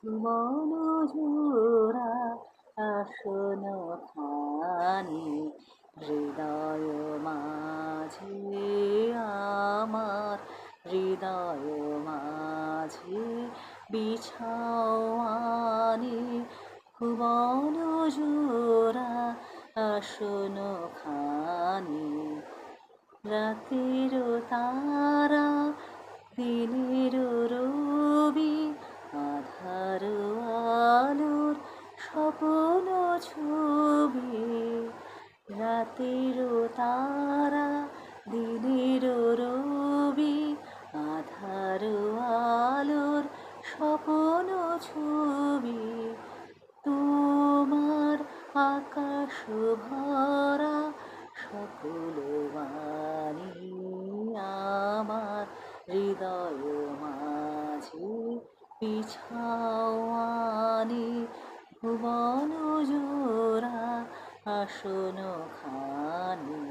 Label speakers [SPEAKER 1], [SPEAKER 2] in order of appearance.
[SPEAKER 1] মনোজোড়া আসন খানি হৃদয় মাঝে আমার হৃদয় মাঝে বিছাওয়ানি ভুবন জোড়া আসন খানি রাতের তারা দিনের রবি আধার আলোর স্বপ্ন ছবি রাতের তারা দিনের রবি আধার আলোর স্বপ্ন ছবি তোমার আকাশ ভরা সকল বাণী আমার হৃদয় মাঝে বিছাওয়ানি ভুবন জোড়া আসন খানি